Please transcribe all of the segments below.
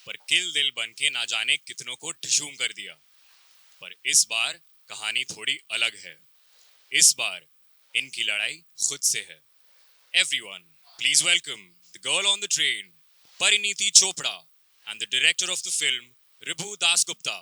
पर किल दिल बन के ना जाने कितनों को ठिशूम कर दिया। पर इस बार कहानी थोड़ी अलग है। इस बार इनकी लड़ाई खुद से है। Everyone, please welcome the girl on the train, Pariniti Chopra, and the director of the film, Ribhu Dasgupta.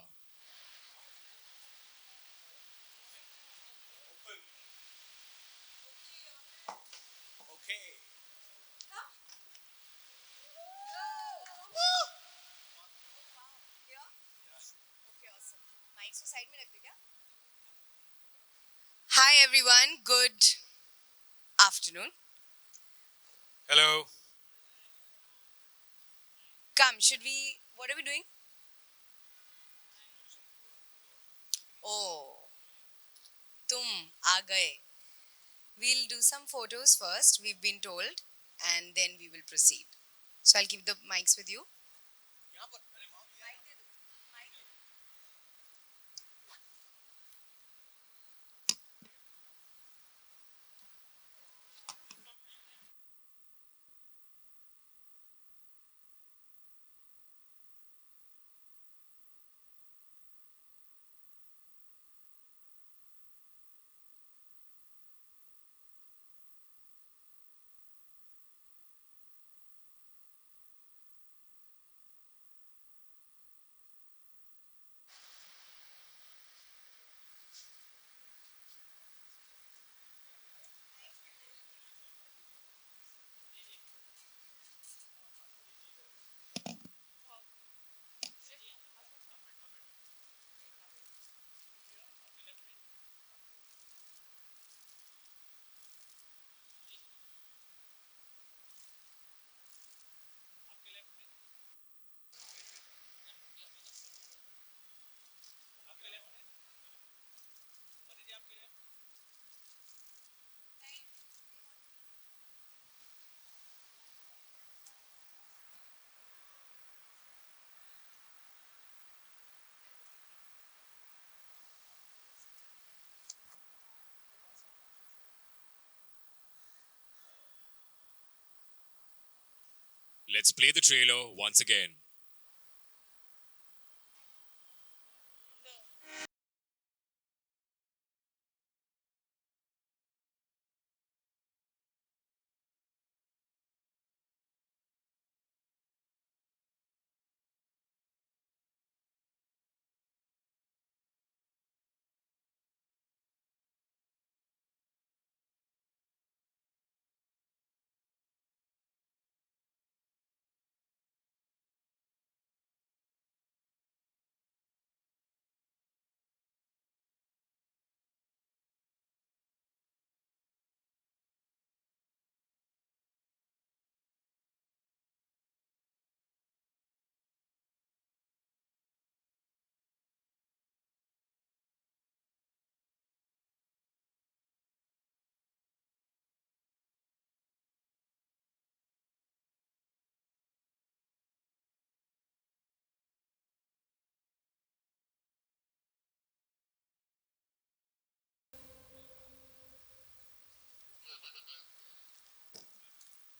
Hi everyone, good afternoon. Hello. Come, what are we doing? Oh, tum aa gaye. We'll do some photos first, we've been told, and then we will proceed. So I'll keep the mics with you. Let's play the trailer once again.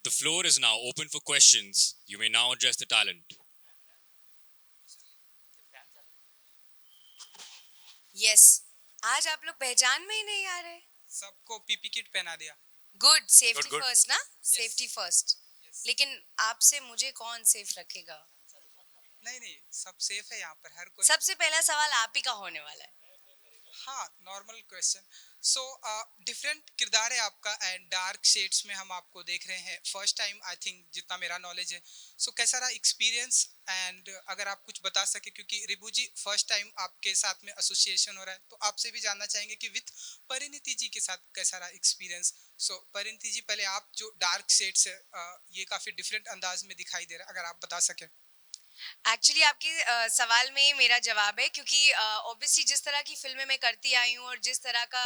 The floor is now open for questions. You may now address the talent. Yes. आज आप लोग पहचान में ही नहीं आ रहे. सबको PP kit पहना दिया. Good, safety Good. first ना? Safety first. लेकिन आपसे मुझे कौन सेफ रखेगा? नहीं सब सेफ है यहाँ पर. हर कोई. सबसे पहला सवाल आप ही का होने वाला है. हाँ, नॉर्मल क्वेश्चन. सो डिफरेंट किरदार है आपका एंड डार्क शेड्स में हम आपको देख रहे हैं फर्स्ट टाइम आई थिंक जितना मेरा नॉलेज है. सो कैसा रहा एक्सपीरियंस एंड अगर आप कुछ बता सके क्योंकि रिबू जी फर्स्ट टाइम आपके साथ में एसोसिएशन हो रहा है तो आपसे भी जानना चाहेंगे कि विथ परिणीति जी के साथ कैसा रहा एक्सपीरियंस. सो परिणीति जी पहले आप जो डार्क शेड्स है ये काफ़ी डिफरेंट अंदाज में दिखाई दे रहा है, अगर आप बता सकें. एक्चुअली आपके सवाल में ही मेरा जवाब है क्योंकि ऑब्वियसली जिस तरह की फिल्में मैं करती आई हूँ और जिस तरह का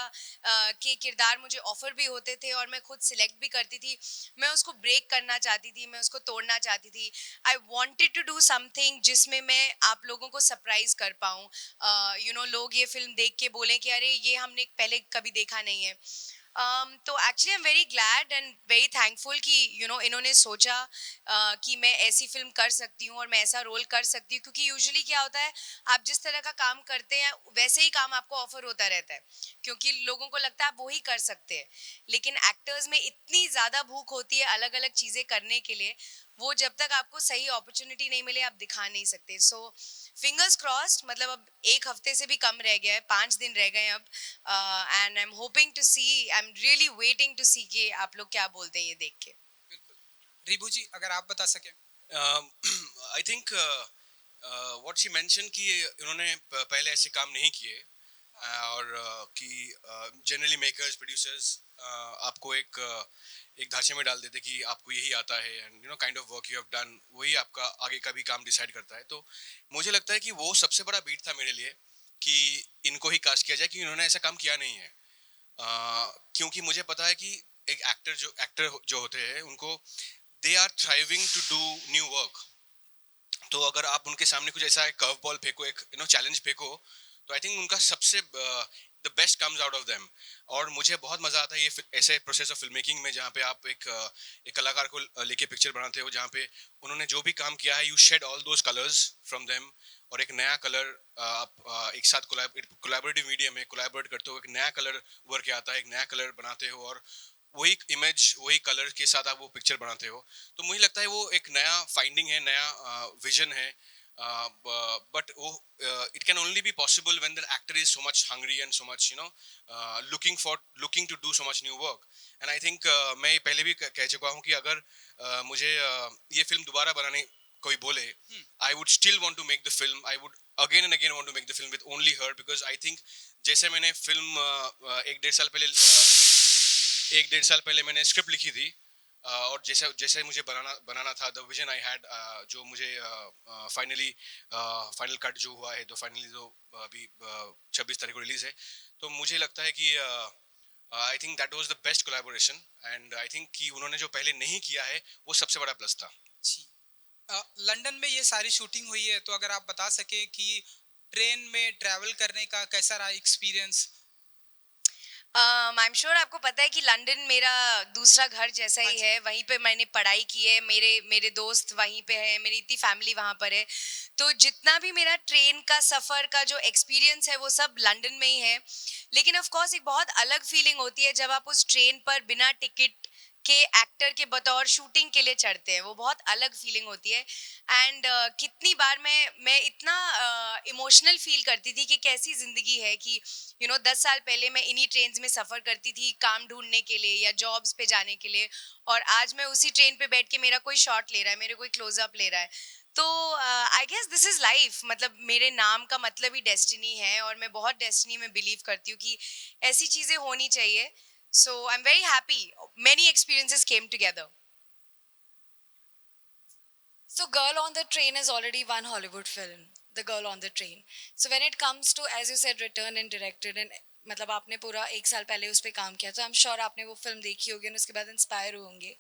के किरदार मुझे ऑफर भी होते थे और मैं खुद सिलेक्ट भी करती थी, मैं उसको ब्रेक करना चाहती थी, मैं उसको तोड़ना चाहती थी. I wanted to do something जिसमें मैं आप लोगों को सरप्राइज कर पाऊँ. लोग ये फिल्म देख के बोलें कि अरे ये हमने पहले कभी देखा नहीं है. तो actually I am very glad and very thankful कि इन्होंने सोचा कि मैं ऐसी फिल्म कर सकती हूँ और मैं ऐसा रोल कर सकती हूँ, क्योंकि यूजुअली क्या होता है, आप जिस तरह का काम करते हैं वैसे ही काम आपको ऑफर होता रहता है, क्योंकि लोगों को लगता है आप वो ही कर सकते हैं। लेकिन एक्टर्स में इतनी ज़्यादा भूख होती है अलग अलग चीज़ें करने के लिए, वो जब तक आपको सही अपॉर्चुनिटी नहीं मिले आप दिखा नहीं सकते। सो फिंगर्स क्रॉस्ड, मतलब अब एक हफ्ते से भी कम रह गया है, 5 दिन रह गए हैं अब, and I am hoping to see, I am really waiting to see कि आप लोग क्या बोलते हैं ये देख के। बिल्कुल। रिभु जी, अगर आप बता सकें। I think what she mention कि उन्होंने पहले ऐसे काम नहीं किए, और कि जनरली मेकर्स प्रोड्यूसर्स आपको एक ढांचे में डाल देते कि आपको यही आता है, and you know kind of work you have done, वही आपका आगे का भी काम डिसाइड करता है। तो मुझे लगता है कि वो सबसे बड़ा बीट था मेरे लिए कि इनको ही कास्ट किया जाए, कि उन्होंने ऐसा काम किया नहीं है। क्योंकि मुझे पता है कि एक एक्टर जो होते हैं उनको they are thriving to do new work. तो अगर आप उनके सामने कुछ ऐसा कर्व बॉल फेंको, एक चैलेंज फेंको, तो आई थिंक उनका सबसे the best comes out of them. और मुझे बहुत मजा आता है ये ऐसे प्रोसेस ऑफ फिल्म मेकिंग में, जहाँ पे आप एक कलाकार को लेके पिक्चर बनाते हो, जहाँ पे उन्होंने जो भी काम किया है, you shed all those colours from them, और एक नया कलर आप एक साथ कोलैबोरेटिव मीडियम में कोलैबोरेट करते हो, एक नया कलर उभर के आता है, एक नया कलर बनाते हो, और वही इमेज वही कलर के साथ आप वो पिक्चर बनाते हो। तो मुझे लगता है वो एक नया फाइंडिंग है, नया विजन है। बट वो it can only be possible when the actor is so much hungry and so much looking to do so much new work. And I think मैं ये पहले भी कह चुका हूँ कि अगर मुझे ये फिल्म दोबारा बनाने कोई बोले, I would still want to make the film, I would again and again want to make the film with only her, because I think जैसे मैंने फिल्म एक डेढ़ साल पहले मैंने स्क्रिप्ट लिखी थी, और जैसे जैसे मुझे बनाना था, द विजन आई हैड, जो मुझे फाइनल कट जो हुआ है, तो फाइनली तो अभी 26 तारीख को रिलीज है। तो मुझे लगता है कि I think that was the best collaboration, and I think कि उन्होंने जो पहले नहीं किया है वो सबसे बड़ा प्लस था। जी। लंदन में ये सारी शूटिंग हुई है, तो अगर आप बता सके कि ट्रेन में ट्रैवल करने का कैसा रहा एक्सपीरियंस। आई एम श्योर आपको पता है कि लंदन मेरा दूसरा घर जैसा हाँ ही जी। है, वहीं पे मैंने पढ़ाई की है, मेरे मेरे दोस्त वहीं पे है, मेरी इतनी फैमिली वहाँ पर है। तो जितना भी मेरा ट्रेन का सफ़र का जो एक्सपीरियंस है वो सब लंदन में ही है। लेकिन ऑफ कोर्स एक बहुत अलग फीलिंग होती है जब आप उस ट्रेन पर बिना टिकट के एक्टर के बतौर शूटिंग के लिए चढ़ते हैं, वो बहुत अलग फीलिंग होती है। एंड कितनी बार मैं इतना इमोशनल फील करती थी कि कैसी ज़िंदगी है कि 10 साल पहले मैं इन्हीं ट्रेन्स में सफ़र करती थी काम ढूंढने के लिए या जॉब्स पे जाने के लिए, और आज मैं उसी ट्रेन पे बैठ के मेरा कोई शॉट ले रहा है, मेरे कोई क्लोजअप ले रहा है। तो I guess this is life, मतलब मेरे नाम का मतलब ही डेस्टिनी है, और मैं बहुत डेस्टिनी में बिलीव करती हूँ कि ऐसी चीज़ें होनी चाहिए। So I am very happy, many experiences came together. So, Girl on the Train is already one Hollywood film, The Girl on the Train. So, when it comes to, as you said, written and directed, and मतलब आपने पूरा 1 साल पहले उस पर काम किया, तो आई एम श्योर आपने वो फिल्म देखी होगी और उसके बाद इंस्पायर होंगे।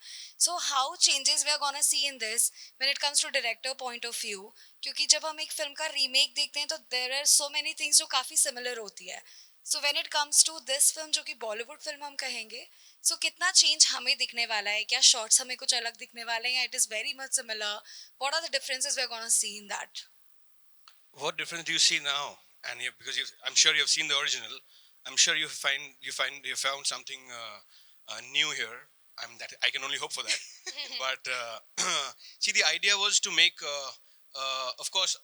So how changes we are gonna see in this when it comes to director point of view, क्योंकि जब हम एक फिल्म का रीमेक देखते हैं तो there are so many things जो काफ़ी सिमिलर होती है। So when it comes to this film जो कि बॉलीवुड फिल्म हम कहेंगे, सो कितना चेंज हमें दिखने वाला है, क्या शॉर्ट्स हमें कुछ अलग दिखने वाले हैं या it is very much similar? What are the differences we are gonna see in that? What difference do you see now? And because I'm sure you've seen the original, I'm sure you found something new here. That I can only hope for that. But see, the idea was to make, of course,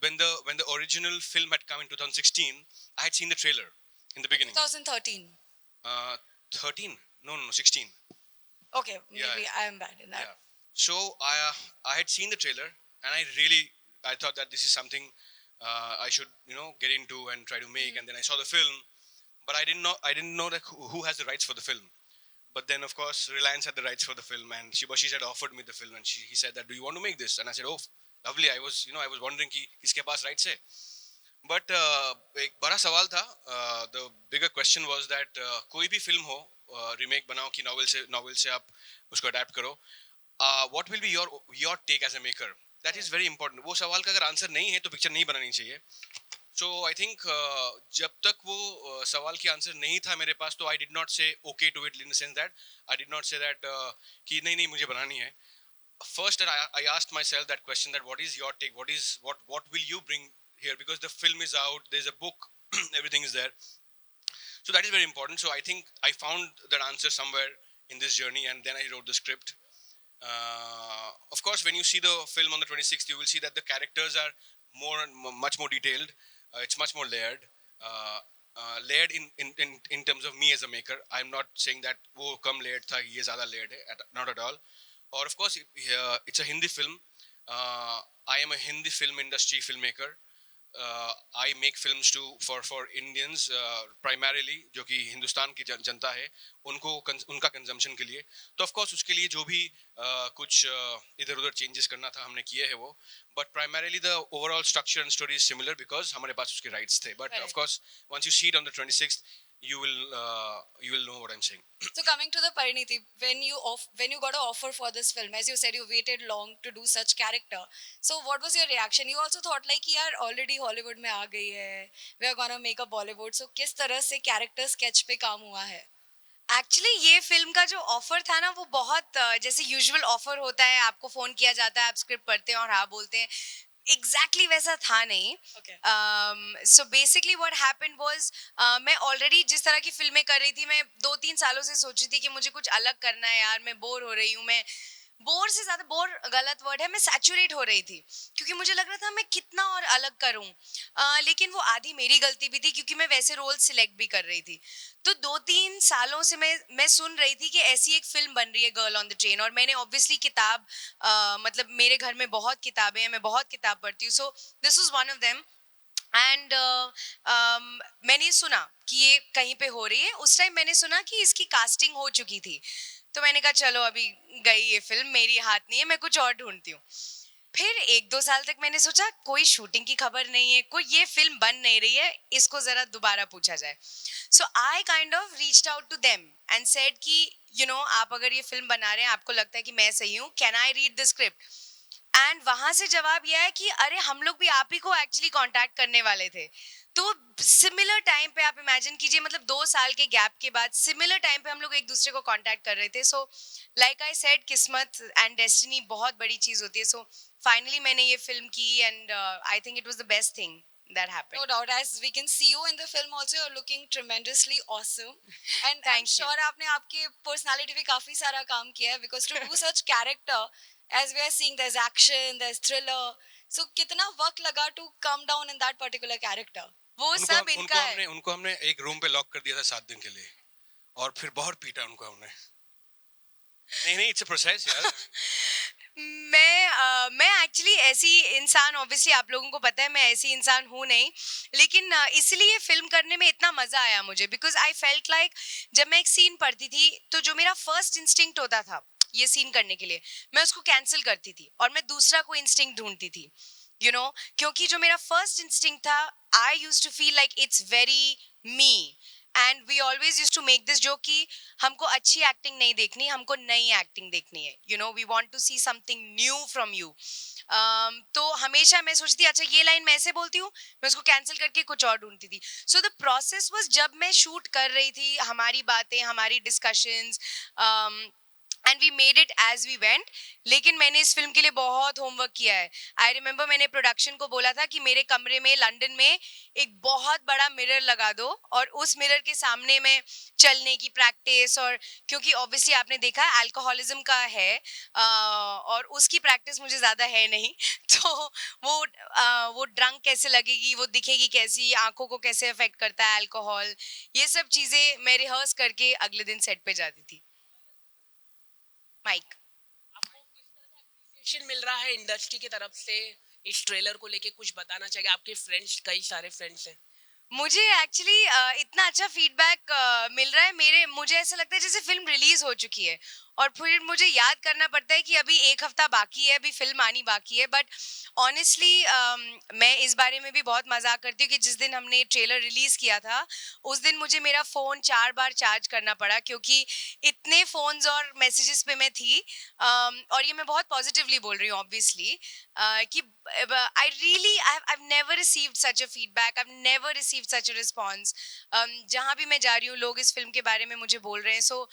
when the original film had come in 2016, I had seen the trailer in the beginning. 2013. 13? No, 16. Okay, maybe Yeah. I am bad in that. Yeah. So I had seen the trailer, and I thought that this is something I should get into and try to make. And then I saw the film, but I didn't know that who has the rights for the film. But then of course Reliance had the rights for the film, and Shibashish had offered me the film, and he said that, do you want to make this? And I said, oh, lovely. I was wondering कि किसके पास rights है. But एक बड़ा सवाल था. The bigger question was that कोई भी film हो, रीमेक बनाओ कि नॉवेल से आप उसको अडेप्ट करो, what will be your take as a maker? That is very important. वो सवाल का अगर आंसर नहीं है तो पिक्चर नहीं बनानी चाहिए. So I think जब तक वो सवाल की आंसर नहीं था मेरे पास, तो I did not say okay to it in the sense that I did not say that कि नहीं नहीं मुझे बनानी है. First I asked myself that question, that what is your take, what will you bring here, because the film is out, there's a book, everything is there. So that is very important. So I think I found that answer somewhere in this journey, and then I wrote the script. Of course, when you see the film on the 26th, you will see that the characters are much more detailed. It's much more layered. Layered in terms of me as a maker. I'm not saying that वो कम layered था, ये ज़्यादा layered है, not at all. Or of course, it's a Hindi film. I am a Hindi film industry filmmaker. I make films for Indians primarily, जो कि हिंदुस्तान की जनता है, उनका कंजम्पशन के लिए. तो of course उसके लिए जो भी कुछ इधर उधर चेंजेस करना था हमने किए हैं वो. But primarily the overall structure and story is similar because हमारे पास उसके rights थे. But of course once you see it on the 26th, you will know what I'm saying. So coming to the Pariniti, when you got an offer for this film, as you said, you waited long to do such character. So what was your reaction? You also thought like कि यार already Hollywood में आ गई है, we are gonna make a Bollywood. So किस तरह से character sketch पे काम हुआ है? एक्चुअली ये फिल्म का जो ऑफर था ना वो बहुत जैसे यूजुअल ऑफर होता है, आपको फोन किया जाता है, आप स्क्रिप्ट पढ़ते हैं और हाँ बोलते हैं, एग्जैक्टली वैसा था नहीं. Okay. So basically what happened was, मैं ऑलरेडी जिस तरह की फिल्में कर रही थी, मैं 2-3 सालों से सोची थी कि मुझे कुछ अलग करना है यार, मैं बोर हो रही हूँ. मैं बोर से ज्यादा, बोर गलत वर्ड है, मैं सैचुरेट हो रही थी क्योंकि मुझे लग रहा था मैं कितना और अलग करूं. लेकिन वो आधी मेरी गलती भी थी क्योंकि मैं वैसे रोल सिलेक्ट भी कर रही थी. तो 2-3 सालों से मैं सुन रही थी कि ऐसी एक फिल्म बन रही है गर्ल ऑन द ट्रेन, और मैंने ऑब्वियसली किताब मतलब मेरे घर में बहुत किताबें हैं, मैं बहुत किताब पढ़ती हूँ, so this was one of them. And मैंने सुना कि ये कहीं पे हो रही है. उस टाइम मैंने सुना कि इसकी कास्टिंग हो चुकी थी, तो मैंने कहा चलो अभी गई ये फिल्म, मेरी हाथ नहीं है, मैं कुछ और ढूंढती हूँ. फिर 1-2 साल तक मैंने सोचा कोई शूटिंग की खबर नहीं है, कोई ये फिल्म बन नहीं रही है, इसको जरा दोबारा पूछा जाए. So I kind of reached out to them and said कि आप अगर ये फिल्म बना रहे हैं, आपको लगता है कि मैं सही हूँ, can I read the script. And वहां से जवाब यह है कि अरे हम लोग भी आप ही को एक्चुअली कांटेक्ट करने वाले थे. तो सिमिलर टाइम पे आप इमेजिन कीजिए, मतलब 2 साल के गैप के बाद सिमिलर टाइम पे हम लोग एक दूसरे को कांटेक्ट कर रहे थे. सो लाइक आई सेड, किस्मत एंड डेस्टिनी बहुत बड़ी चीज होती है. सो फाइनली मैंने ये फिल्म की and I think it was the best thing that happened. No doubt, as we can see you in the film also, you're looking tremendously awesome. And I'm Thank you. sure आपने आपके personality पे काफी सारा काम किया है, because to do such character, as we are seeing, there's action, there's thriller. So कितना वक्त लगा to come down in that particular character? वो सब इनका है. उनको हमने एक रूम पे लॉक कर दिया था 7 दिन के लिए, और फिर बहुत पीटा उनको हमने. नहीं इट्स अ प्रोसेस यार. मैं एक्चुअली ऐसी इंसान, ऑब्वियसली आप लोगों को पता है मैं ऐसी इंसान हूँ नहीं, लेकिन इसलिए फिल्म करने में इतना मजा आया मुझे, बिकॉज आई फेल्ट लाइक जब मैं एक सीन पढ़ती थी तो जो मेरा फर्स्ट इंस्टिंक्ट होता था ये सीन करने के लिए, मैं उसको कैंसिल करती थी और मैं दूसरा कोई इंस्टिंक्ट ढूंढती थी, क्योंकि जो मेरा फर्स्ट इंस्टिंक्ट था, I used to feel like it's very me. And we always use to make this joke कि हमको अच्छी एक्टिंग नहीं देखनी, हमको नई एक्टिंग देखनी है. We want to see something new from you. तो हमेशा मैं सोचती अच्छा ये लाइन मैं ऐसे बोलती हूँ, मैं उसको कैंसिल करके कुछ और ढूंढती थी. सो द प्रोसेस वाज, जब मैं शूट कर रही थी, हमारी बातें, हमारी discussions, and we made it as we went. लेकिन मैंने इस फिल्म के लिए बहुत होमवर्क किया है. आई रिमेंबर मैंने प्रोडक्शन को बोला था कि मेरे कमरे में लंदन में एक बहुत बड़ा मिरर लगा दो और उस मिरर के सामने में चलने की प्रैक्टिस, और क्योंकि ऑब्वियसली आपने देखा है अल्कोहलिज्म का है और उसकी प्रैक्टिस मुझे ज़्यादा है नहीं. तो वो ड्रंक कैसे लगेगी, वो दिखेगी कैसी, आंखों को कैसे अफेक्ट करता है अल्कोहल, ये सब चीज़ें मैं रिहर्स करके अगले दिन सेट पे जाती थी. माइक, आपको किस तरह का एप्रिसिएशन मिल रहा है इंडस्ट्री की तरफ से इस ट्रेलर को लेके, कुछ बताना चाहिए? आपके फ्रेंड्स, कई सारे फ्रेंड्स हैं. मुझे एक्चुअली इतना अच्छा फीडबैक मिल रहा है. मुझे ऐसा लगता है जैसे फिल्म रिलीज हो चुकी है और फिर मुझे याद करना पड़ता है कि अभी एक हफ्ता बाकी है, अभी फिल्म आनी बाकी है. बट ऑनेस्टली मैं इस बारे में भी बहुत मजाक करती हूँ कि जिस दिन हमने ट्रेलर रिलीज किया था उस दिन मुझे मेरा फ़ोन 4 बार चार्ज करना पड़ा, क्योंकि इतने फ़ोन्स और मैसेजेस पे मैं थी. और ये मैं बहुत पॉजिटिवली बोल रही हूँ ऑब्वियसली, कि I really I never received such a feedback, I never received such a response. जहाँ भी मैं जा रही हूँ लोग इस फिल्म के बारे में मुझे बोल रहे हैं. सो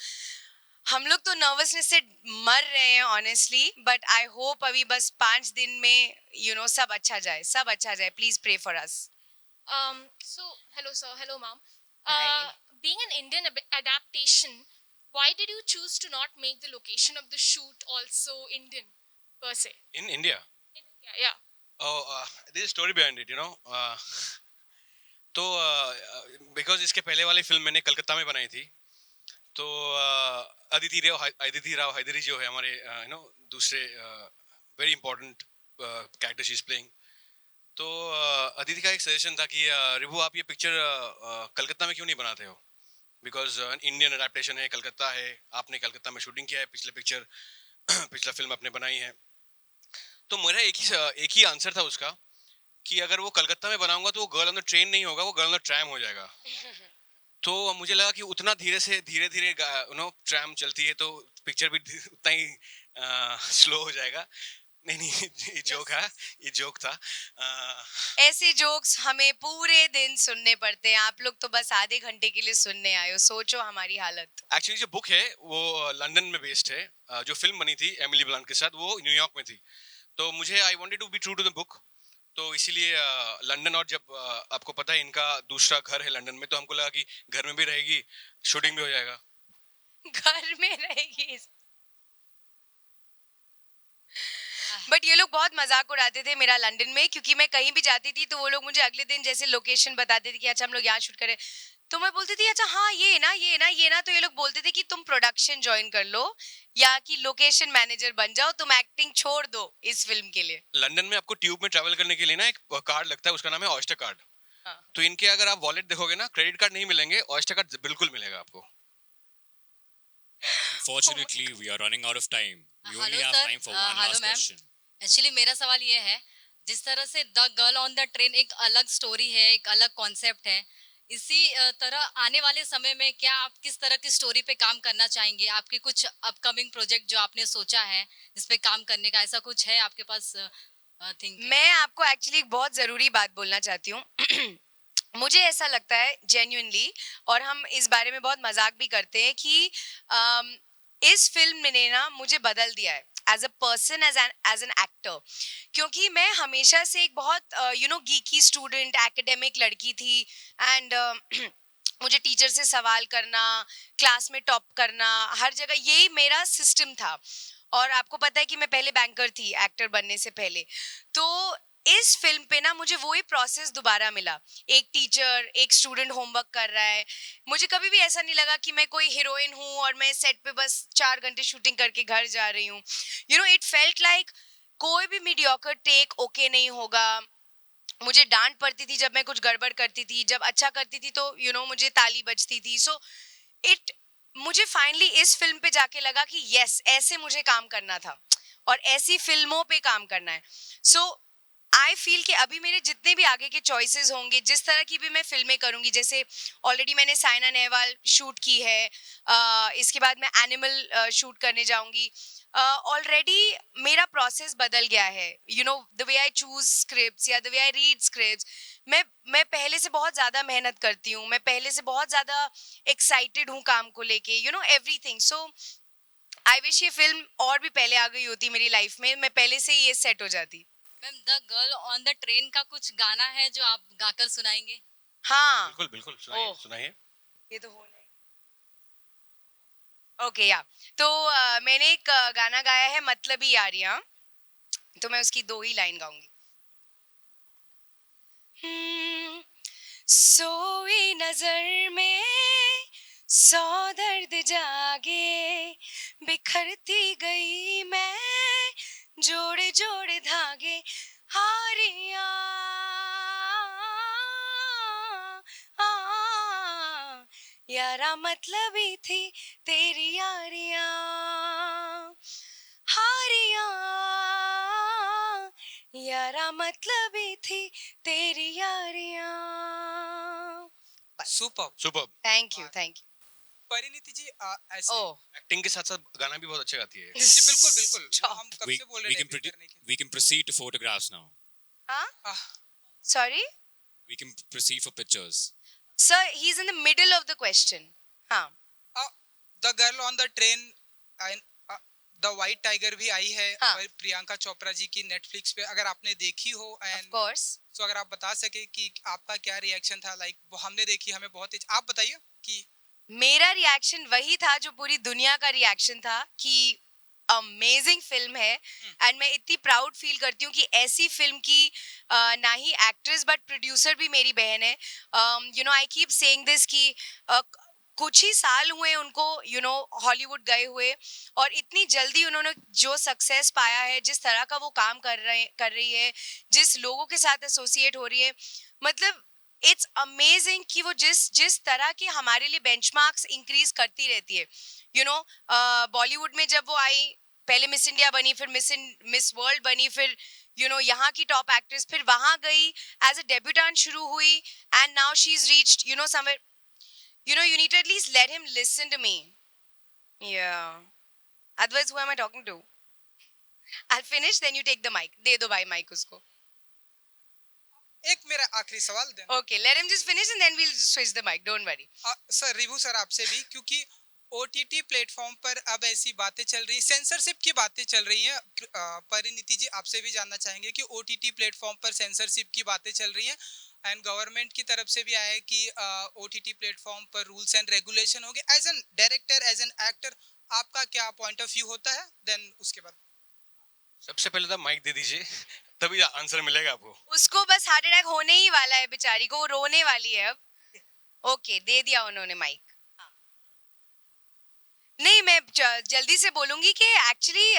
हम लोग तो नर्वसनेस से मर रहे हैं ऑनेस्टली, बट आई होप अभी बस 5 दिन में सब अच्छा जाए, सब अच्छा जाए. Please pray for us. So, hello, sir. Hello, ma'am. Hi. Being an Indian adaptation, why did you choose to not make the location of the shoot also Indian per se? In India. In India, yeah. Oh, there's a story behind it, you know. तो because इसके पहले वाली film मैंने कलकत्ता में बनाई थी. तो अदिति राव हैदरी जो है हमारे दूसरे very important character she is playing. तो अदिति का एक सजेशन था कि रिभु आप ये पिक्चर कलकत्ता में क्यों नहीं बनाते हो, बिकॉज इंडियन अडेप्टेशन है, कलकत्ता है, आपने कलकत्ता में शूटिंग किया है, पिछला फिल्म आपने बनाई है. तो मेरा एक ही आंसर था उसका कि अगर वो कलकत्ता में बनाऊंगा तो वो गर्ल ऑन द ट्रेन नहीं होगा, वो गर्ल ऑन द ट्रैम हो जाएगा. तो मुझे लगा कि उतना धीरे धीरे ट्रैम चलती है तो पिक्चर भी उतना ही स्लो हो जाएगा. नहीं ये जोक था. ऐसे जोक्स हमें पूरे दिन सुनने पड़ते हैं, आप लोग तो बस आधे घंटे के लिए सुनने आए हो. सोचो हमारी हालत. एक्चुअली जो बुक है वो लंदन में बेस्ड है. जो फिल्म बनी थी एमिली ब्लंट के साथ वो न्यूयॉर्क में थी. तो मुझे I wanted to be true to the book. तो इसीलिए लंदन, और जब आपको पता है इनका दूसरा घर है लंदन में, तो हमको लगा कि घर में भी रहेगी, शूटिंग भी हो जाएगा. घर में रहेगी. बट ये लोग बहुत मजाक उड़ाते थे मेरा लंदन में, क्योंकि मैं कहीं भी जाती थी तो वो लोग मुझे अगले दिन जैसे लोकेशन बताते थे कि अच्छा हम लोग यहाँ शूट करें, तो मैं बोलती थी अच्छा हाँ ये ना. तो ये लोग बोलते थे कि तुम प्रोडक्शन ज्वाइन कर लो या कि लोकेशन मैनेजर बन जाओ, तुम एक्टिंग छोड़ दो इस फिल्म के लिए. लंदन में आपको ट्यूब में ट्रैवल करने के लिए ना एक कार्ड लगता है, उसका नाम है ऑयस्टर कार्ड. हाँ. तो इनके अगर आप वॉलेट देखोगे ना, क्रेडिट कार्ड नहीं मिलेंगे, ऑयस्टर कार्ड बिल्कुल मिलेगा आपको. Unfortunately, we are running out of time. We only hello have sir. time for one hello last ma'am. question. Actually मेरा सवाल ये है, जिस तरह से the girl on the train एक अलग स्टोरी है, एक अलग कॉन्सेप्ट है, इसी तरह आने वाले समय में क्या आप किस तरह की स्टोरी पे काम करना चाहेंगे? आपके कुछ अपकमिंग प्रोजेक्ट जो आपने सोचा है जिस पे काम करने का, ऐसा कुछ है आपके पास थिंक? मैं आपको एक्चुअली एक बहुत जरूरी बात बोलना चाहती हूँ. मुझे ऐसा लगता है जेन्युइनली, और हम इस बारे में बहुत मजाक भी करते हैं कि इस फिल्म ने ना मुझे बदल दिया है as a person, as an actor. क्योंकि मैं हमेशा से एक बहुत गीकी स्टूडेंट, एकेडमिक लड़की थी. एंड मुझे टीचर से सवाल करना, क्लास में टॉप करना, हर जगह यही मेरा सिस्टम था. और आपको पता है कि मैं पहले बैंकर थी एक्टर बनने से पहले. तो इस फिल्म पे ना मुझे वही प्रोसेस दोबारा मिला. एक टीचर, एक स्टूडेंट होमवर्क कर रहा है. मुझे कभी भी ऐसा नहीं लगा कि मैं कोई हीरोइन हूँ और मैं सेट पे बस 4 घंटे शूटिंग करके घर जा रही हूँ. इट फेल्ट लाइक कोई भी मीडियोकर टेक ओके नहीं होगा. मुझे डांट पड़ती थी जब मैं कुछ गड़बड़ करती थी, जब अच्छा करती थी तो मुझे ताली बजती थी. सो मुझे फाइनली इस फिल्म पे जाके लगा कि यस, ऐसे मुझे काम करना था और ऐसी फिल्मों पे काम करना है. सो आई फील कि अभी मेरे जितने भी आगे के चॉइसेस होंगे, जिस तरह की भी मैं फिल्में करूंगी, जैसे ऑलरेडी मैंने साइना नेहवाल शूट की है, इसके बाद मैं एनिमल शूट करने जाऊंगी. ऑलरेडी मेरा प्रोसेस बदल गया है. The way I choose scripts या the way I read scripts. मैं पहले से बहुत ज़्यादा मेहनत करती हूँ, मैं पहले से बहुत ज़्यादा एक्साइटेड हूँ काम को लेके, एवरीथिंग. सो आई विश ये फिल्म और भी पहले आ गई होती मेरी लाइफ में, मैं पहले से ही ये सेट हो जाती. Ma'am, the girl on the train का कुछ गाना है जो आप गाकर सुनाएंगे? हाँ, बिल्कुल बिल्कुल, सुनाइए सुनाइए. ये तो हो नहीं. ओके या तो मैंने एक गाना गाया है मतलबी यारियां, तो मैं उसकी 2 ही लाइन गाऊंगी. सोई नजर में 100 दर्द जागे, बिखरती गई मैं जोड़े जोड़े धागे, हारियां यारा मतलबी थी तेरी यारियां हारियां यारा मतलबी थी तेरी यारियां. Super. Super. Thank you. Parineeti ji ऐसे Oh. एक्टिंग के साथ साथ गाना भी बहुत अच्छा गाती है. जी बिल्कुल बिल्कुल. Stop. हम कब We, से बोल we रहे can हैं करने के. we can proceed to photographs now. Huh? Ah, Sorry? We can proceed for pictures. Sir, he's in the middle of the question. Huh. The girl on the train the white tiger भी आई है हाँ. प्रियंका चोपड़ा जी की Netflix पे, अगर आपने देखी हो Of and course. तो अगर आप बता सके कि आपका क्या रिएक्शन था. लाइक हमने देखी, हमें बहुत आप बताइए कि मेरा रिएक्शन वही था जो पूरी दुनिया का रिएक्शन था कि अमेजिंग फिल्म है. एंड मैं इतनी प्राउड फील करती हूँ कि ऐसी फिल्म की ना ही एक्ट्रेस बट प्रोड्यूसर भी मेरी बहन है. You know I keep saying this कि कुछ ही साल हुए उनको हॉलीवुड गए हुए, और इतनी जल्दी उन्होंने जो सक्सेस पाया है, जिस तरह का वो काम कर रही है, जिस लोगों के साथ एसोसिएट हो रही है, मतलब इट्स अमेजिंग कि वो जिस तरह के हमारे लिए बेंचमार्क्स इंक्रीज करती रहती है. बॉलीवुड में जब वो आई, पहले मिस इंडिया बनी, फिर मिस वर्ल्ड बनी, फिर यहाँ की टॉप एक्ट्रेस, फिर वहां गई एज अ डेब्यूटेंट शुरू हुई, and now she is reached somewhere. You need to at least let him listen to me. Yeah. Otherwise, who am I talking to? I'll finish, then you take the mic. दे दो भाई mic उसको. एक मेरा आखिरी सवाल दें. Okay, let him just finish and then we'll switch the mic. Don't worry. Sir Ribhu sir आपसे भी, क्योंकि OTT प्लेटफॉर्म पर अब ऐसी बातें चल रही, सेंसरशिप की बातें चल रही हैं. परिणीति जी आपसे भी जानना चाहेंगे कि OTT प्लेटफॉर्म पर सेंसरशिप की बातें चल रही हैं एंड गवर्नमेंट की तरफ से भी आया है कि OTT प्लेटफॉर्म पर रूल्स एंड रेगुलेशन होंगे. As an director, as an actor, आपका क्या पॉइंट ऑफ व्यू होता है? देन उसके बाद सबसे पहले तो माइक दे दीजिए, तभी आंसर मिलेगा आपको. उसको बस हार्ट अटैक होने ही वाला है बेचारी को, वो रोने वाली है अब. ओके, दे दिया उन्होंने माइक. नहीं, मैं जल्दी से बोलूंगी कि एक्चुअली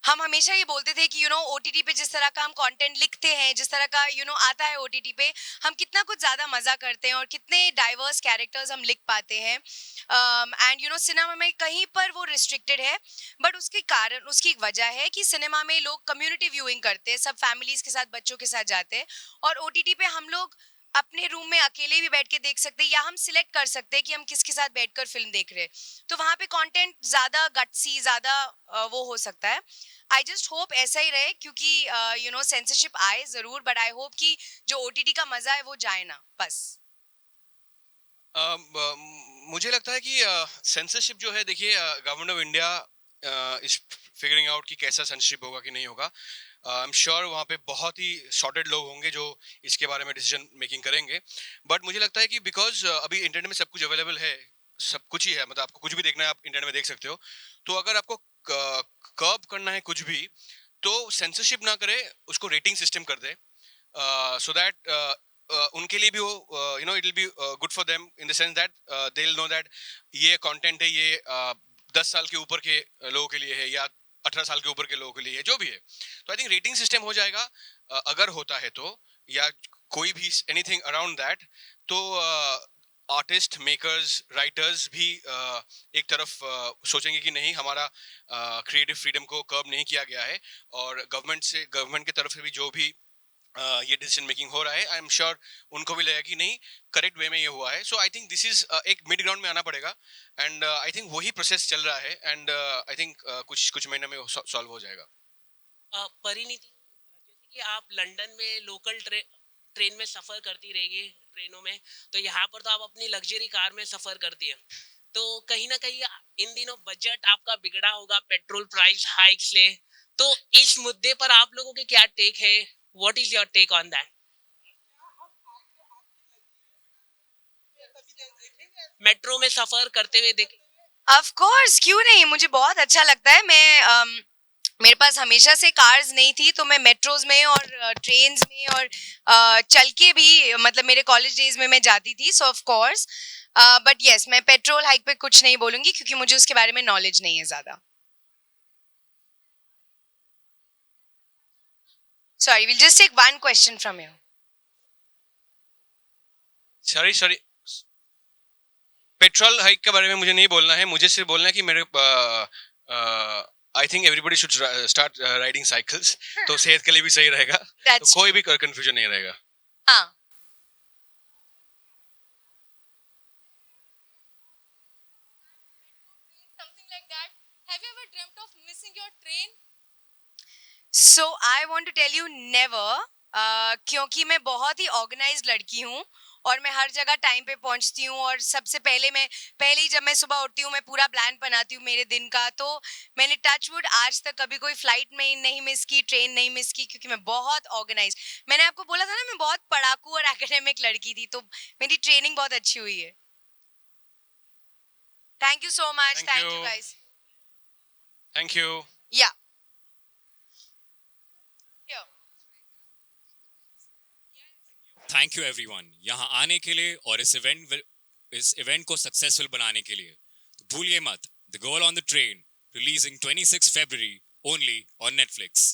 हम हमेशा ये बोलते थे कि OTT पे जिस तरह का हम कंटेंट लिखते हैं, जिस तरह का आता है OTT पे, हम कितना कुछ ज़्यादा मज़ा करते हैं और कितने डाइवर्स कैरेक्टर्स हम लिख पाते हैं. एंड सिनेमा में कहीं पर वो रिस्ट्रिक्टेड है, बट उसके कारण, उसकी एक वजह है कि सिनेमा में लोग कम्युनिटी व्यूइंग करते हैं, सब फैमिलीज के साथ, बच्चों के साथ जाते हैं, और OTT पे हम लोग अपने रूम में अकेले भी बैठ के देख सकते हैं, या हम सिलेक्ट कर सकते हैं कि हम किसके साथ बैठकर फिल्म देख रहे हैं. तो वहाँ पे कंटेंट ज़्यादा गट्सी, ज़्यादा वो हो सकता है. आई जस्ट होप ऐसा ही रहे, क्योंकि सेंसरशिप आए ज़रूर, बट आई होप कि जो OTT का मज़ा है वो जाए ना, बस. मुझे लगता है कि सेंसरशिप जो है, देखिए government of India is figuring out कि कैसा सेंसरशिप होगा कि नहीं होगा. आई एम श्योर वहाँ पे बहुत ही सॉर्टेड लोग होंगे जो इसके बारे में डिसीजन मेकिंग करेंगे. बट मुझे लगता है कि बिकॉज अभी इंटरनेट में सब कुछ अवेलेबल है, सब कुछ ही है, मतलब आपको कुछ भी देखना है आप इंटरनेट में देख सकते हो. तो अगर आपको कर्ब करना है कुछ भी, तो सेंसरशिप ना करे, उसको रेटिंग सिस्टम कर दे, सो दैट उनके लिए भी वो it will be good for them in the sense that they will know that ये कंटेंट है, ये 10 साल के ऊपर के लोगों के लिए है या 18 साल के ऊपर के लोगों के लिए है, जो भी है. तो आई थिंक रेटिंग सिस्टम हो जाएगा अगर होता है तो, या कोई भी एनीथिंग अराउंड दैट. तो आर्टिस्ट, मेकर्स, राइटर्स भी एक तरफ सोचेंगे कि नहीं, हमारा क्रिएटिव फ्रीडम को कर्ब नहीं किया गया है, और गवर्नमेंट की तरफ से भी जो भी ये डिसीजन मेकिंग हो रहा है, आई एम श्योर उनको भी लगेगा कि नहीं, करेक्ट वे में ये हुआ है. सो आई थिंक दिस इज एक मिड ग्राउंड में आना पड़ेगा, एंड आई थिंक वही प्रोसेस चल रहा है, एंड आई थिंक कुछ महीने में सॉल्व हो जाएगा. परिणीति, जैसे कि आप लंदन में लोकल ट्रेन में सफ़र करती रहेगी, ट्रेनों में, तो यहाँ पर तो आप अपनी लग्जरी कार में सफ़र करती है, तो कहीं ना कहीं इन दिनों बजट आपका बिगड़ा होगा पेट्रोल प्राइस हाइक से. तो इस मुद्दे पर आप लोगों के क्या टेक है? What is your take on that? Metro में सफ़र करते हुए देख, ऑफ कोर्स, क्यों नहीं, मुझे बहुत अच्छा लगता है. मैं मेरे पास हमेशा से कार्स नहीं थी, तो मैं मेट्रोज में और ट्रेन्स में और चल के भी, मतलब मेरे कॉलेज डेज में मैं जाती थी. सो ऑफ कोर्स, बट यस, मैं पेट्रोल हाइक पे कुछ नहीं बोलूंगी, क्योंकि मुझे उसके बारे में नॉलेज नहीं है ज़्यादा. Sorry, we'll just take one question from you. Sorry. Petrol hike के बारे में मुझे नहीं बोलना है, मुझे सिर्फ बोलना है कि मेरे I think everybody should start riding cycles, तो सेहत के लिए भी सही रहेगा, तो कोई भी कंफ्यूजन नहीं रहेगा. हाँ. Something like that. Have you ever dreamt of missing your train? So I want to tell you never, क्योंकि मैं बहुत ही ऑर्गेनाइज्ड लड़की हूँ और मैं हर जगह टाइम पे पहुंचती हूँ और सबसे पहले ही जब मैं सुबह उठती हूँ मैं पूरा प्लान बनाती हूँ मेरे दिन का. तो मैंने टचवुड आज तक कभी कोई फ्लाइट में नहीं मिस की, ट्रेन नहीं मिस की, क्योंकि मैं बहुत ऑर्गेनाइज. मैंने आपको बोला था ना मैं बहुत पढ़ाकू और एकेडमिक लड़की थी, तो मेरी ट्रेनिंग बहुत अच्छी हुई है. Thank you so much. Thank thank you you. Guys. Thank you. या थैंक यू एवरीवन यहाँ आने के लिए और इस इवेंट को सक्सेसफुल बनाने के लिए. तो भूलिए मत, the girl on the train, releasing 26 February only on Netflix.